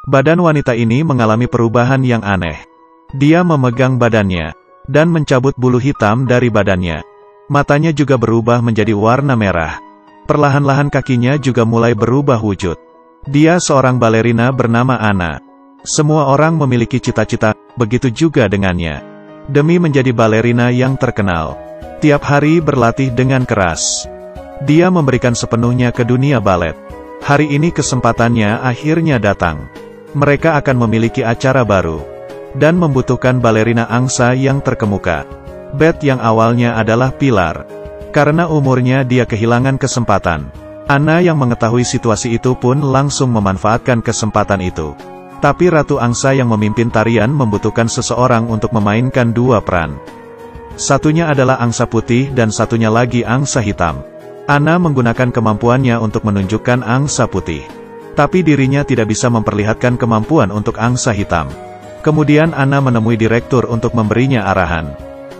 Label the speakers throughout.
Speaker 1: Badan wanita ini mengalami perubahan yang aneh. Dia memegang badannya, dan mencabut bulu hitam dari badannya. Matanya juga berubah menjadi warna merah. Perlahan-lahan kakinya juga mulai berubah wujud. Dia seorang balerina bernama Anna. Semua orang memiliki cita-cita, begitu juga dengannya. Demi menjadi balerina yang terkenal, tiap hari berlatih dengan keras. Dia memberikan sepenuhnya ke dunia balet. Hari ini kesempatannya akhirnya datang. Mereka akan memiliki acara baru, dan membutuhkan balerina angsa yang terkemuka. Beth yang awalnya adalah pilar. Karena umurnya dia kehilangan kesempatan. Anna yang mengetahui situasi itu pun langsung memanfaatkan kesempatan itu. Tapi Ratu Angsa yang memimpin tarian membutuhkan seseorang untuk memainkan dua peran. Satunya adalah angsa putih dan satunya lagi angsa hitam. Anna menggunakan kemampuannya untuk menunjukkan angsa putih. Tapi dirinya tidak bisa memperlihatkan kemampuan untuk angsa hitam. Kemudian Anna menemui direktur untuk memberinya arahan.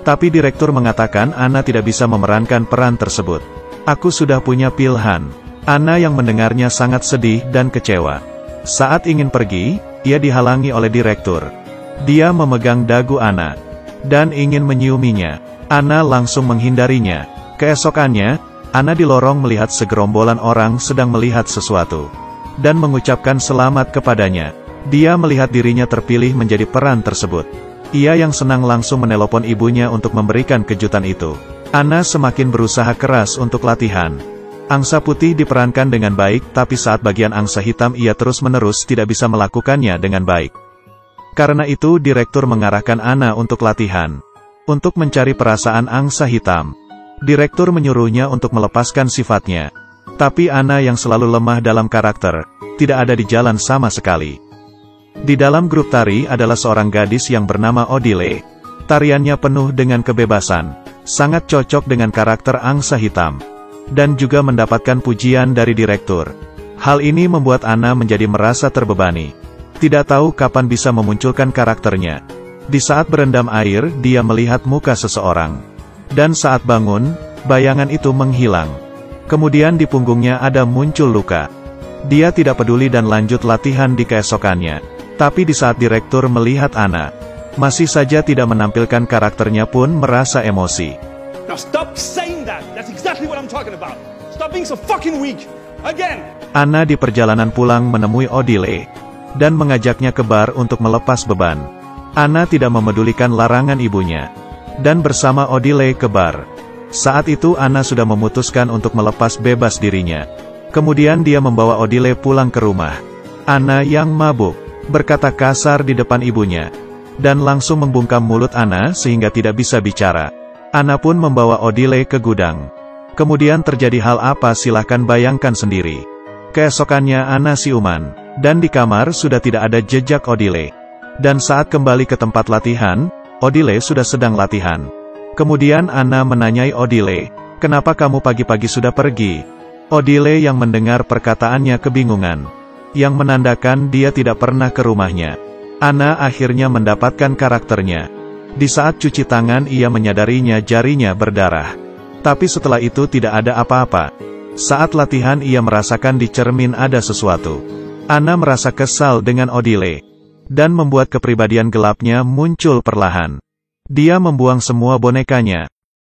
Speaker 1: Tapi direktur mengatakan Anna tidak bisa memerankan peran tersebut. Aku sudah punya pilihan. Anna yang mendengarnya sangat sedih dan kecewa. Saat ingin pergi, ia dihalangi oleh direktur. Dia memegang dagu Anna, dan ingin menyiuminya. Anna langsung menghindarinya. Keesokannya, Anna di lorong melihat segerombolan orang sedang melihat sesuatu, dan mengucapkan selamat kepadanya. Dia melihat dirinya terpilih menjadi peran tersebut. Ia yang senang langsung menelepon ibunya untuk memberikan kejutan itu. Anna semakin berusaha keras untuk latihan. Angsa putih diperankan dengan baik, tapi saat bagian angsa hitam ia terus-menerus tidak bisa melakukannya dengan baik. Karena itu direktur mengarahkan Anna untuk latihan. Untuk mencari perasaan angsa hitam, direktur menyuruhnya untuk melepaskan sifatnya. Tapi Anna yang selalu lemah dalam karakter, tidak ada di jalan sama sekali. Di dalam grup tari adalah seorang gadis yang bernama Odile. Tariannya penuh dengan kebebasan, sangat cocok dengan karakter angsa hitam, dan juga mendapatkan pujian dari direktur. Hal ini membuat Anna menjadi merasa terbebani. Tidak tahu kapan bisa memunculkan karakternya. Di saat berendam air, dia melihat muka seseorang. Dan saat bangun, bayangan itu menghilang. Kemudian di punggungnya ada muncul luka. Dia tidak peduli dan lanjut latihan di keesokannya. Tapi di saat direktur melihat Anna, masih saja tidak menampilkan karakternya pun merasa emosi.
Speaker 2: Now stop saying that. That's exactly what I'm talking about. Stop being so fucking weak. Again.
Speaker 1: Anna di perjalanan pulang menemui Odile, dan mengajaknya ke bar untuk melepas beban. Anna tidak memedulikan larangan ibunya, dan bersama Odile ke bar. Saat itu Anna sudah memutuskan untuk melepas bebas dirinya. Kemudian dia membawa Odile pulang ke rumah. Anna yang mabuk, berkata kasar di depan ibunya, dan langsung membungkam mulut Anna sehingga tidak bisa bicara. Anna pun membawa Odile ke gudang. Kemudian terjadi hal apa silahkan bayangkan sendiri. Keesokannya Anna siuman, dan di kamar sudah tidak ada jejak Odile. Dan saat kembali ke tempat latihan, Odile sudah sedang latihan. Kemudian Anna menanyai Odile, "Kenapa kamu pagi-pagi sudah pergi?" Odile yang mendengar perkataannya kebingungan, yang menandakan dia tidak pernah ke rumahnya. Anna akhirnya mendapatkan karakternya. Di saat cuci tangan ia menyadarinya jarinya berdarah. Tapi setelah itu tidak ada apa-apa. Saat latihan ia merasakan di cermin ada sesuatu. Anna merasa kesal dengan Odile, dan membuat kepribadian gelapnya muncul perlahan. Dia membuang semua bonekanya.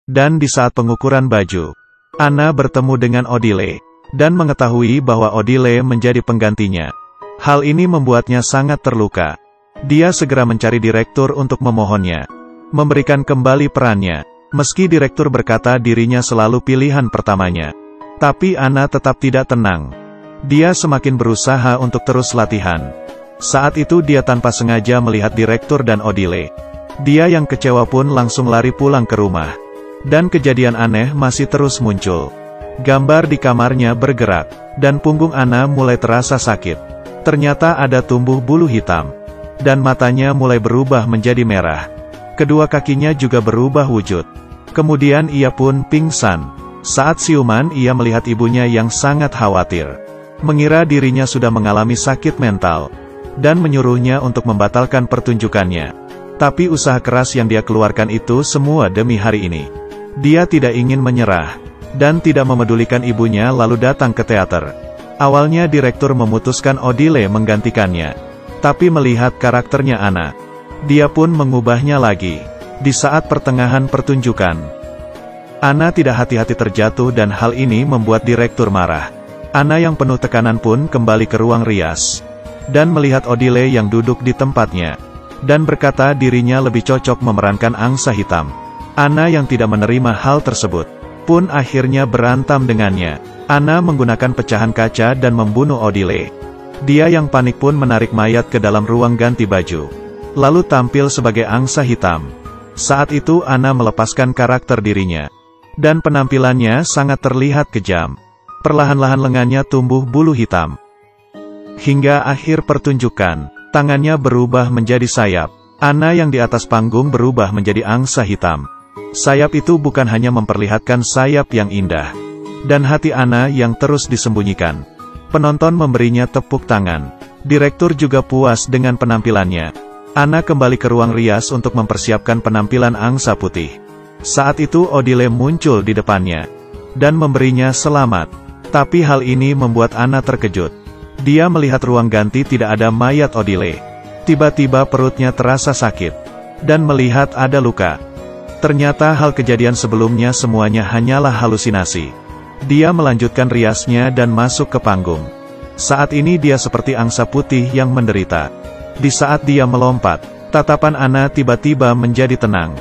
Speaker 1: Dan di saat pengukuran baju, Anna bertemu dengan Odile, dan mengetahui bahwa Odile menjadi penggantinya. Hal ini membuatnya sangat terluka. Dia segera mencari direktur untuk memohonnya memberikan kembali perannya. Meski direktur berkata dirinya selalu pilihan pertamanya, tapi Anna tetap tidak tenang. Dia semakin berusaha untuk terus latihan. Saat itu dia tanpa sengaja melihat direktur dan Odile. Dia yang kecewa pun langsung lari pulang ke rumah. Dan kejadian aneh masih terus muncul. Gambar di kamarnya bergerak, dan punggung Anna mulai terasa sakit. Ternyata ada tumbuh bulu hitam. Dan matanya mulai berubah menjadi merah. Kedua kakinya juga berubah wujud. Kemudian ia pun pingsan. Saat siuman ia melihat ibunya yang sangat khawatir. Mengira dirinya sudah mengalami sakit mental. Dan menyuruhnya untuk membatalkan pertunjukannya. Tapi usaha keras yang dia keluarkan itu semua demi hari ini. Dia tidak ingin menyerah. Dan tidak memedulikan ibunya lalu datang ke teater. Awalnya direktur memutuskan Odile menggantikannya. Tapi melihat karakternya Anna, dia pun mengubahnya lagi. Di saat pertengahan pertunjukan, Anna tidak hati-hati terjatuh dan hal ini membuat direktur marah. Anna yang penuh tekanan pun kembali ke ruang rias, dan melihat Odile yang duduk di tempatnya, dan berkata dirinya lebih cocok memerankan angsa hitam. Anna yang tidak menerima hal tersebut, pun akhirnya berantem dengannya. Anna menggunakan pecahan kaca dan membunuh Odile. Dia yang panik pun menarik mayat ke dalam ruang ganti baju, lalu tampil sebagai angsa hitam. Saat itu Anna melepaskan karakter dirinya, dan penampilannya sangat terlihat kejam. Perlahan-lahan lengannya tumbuh bulu hitam. Hingga akhir pertunjukan, tangannya berubah menjadi sayap. Anna yang di atas panggung berubah menjadi angsa hitam. Sayap itu bukan hanya memperlihatkan sayap yang indah, dan hati Anna yang terus disembunyikan. Penonton memberinya tepuk tangan. Direktur juga puas dengan penampilannya. Anna kembali ke ruang rias untuk mempersiapkan penampilan angsa putih. Saat itu Odile muncul di depannya, dan memberinya selamat. Tapi hal ini membuat Anna terkejut. Dia melihat ruang ganti tidak ada mayat Odile. Tiba-tiba perutnya terasa sakit, dan melihat ada luka. Ternyata hal kejadian sebelumnya semuanya hanyalah halusinasi. Dia melanjutkan riasnya dan masuk ke panggung. Saat ini dia seperti angsa putih yang menderita. Di saat dia melompat, tatapan Anna tiba-tiba menjadi tenang,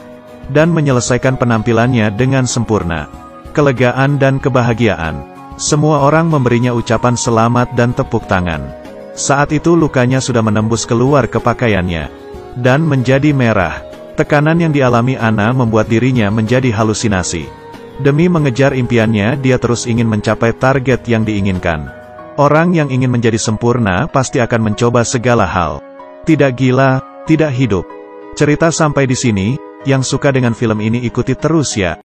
Speaker 1: dan menyelesaikan penampilannya dengan sempurna. Kelegaan dan kebahagiaan. Semua orang memberinya ucapan selamat dan tepuk tangan. Saat itu lukanya sudah menembus keluar ke pakaiannya, dan menjadi merah. Tekanan yang dialami Anna membuat dirinya menjadi halusinasi. Demi mengejar impiannya, dia terus ingin mencapai target yang diinginkan. Orang yang ingin menjadi sempurna pasti akan mencoba segala hal. Tidak gila, tidak hidup. Cerita sampai di sini. Yang suka dengan film ini ikuti terus ya.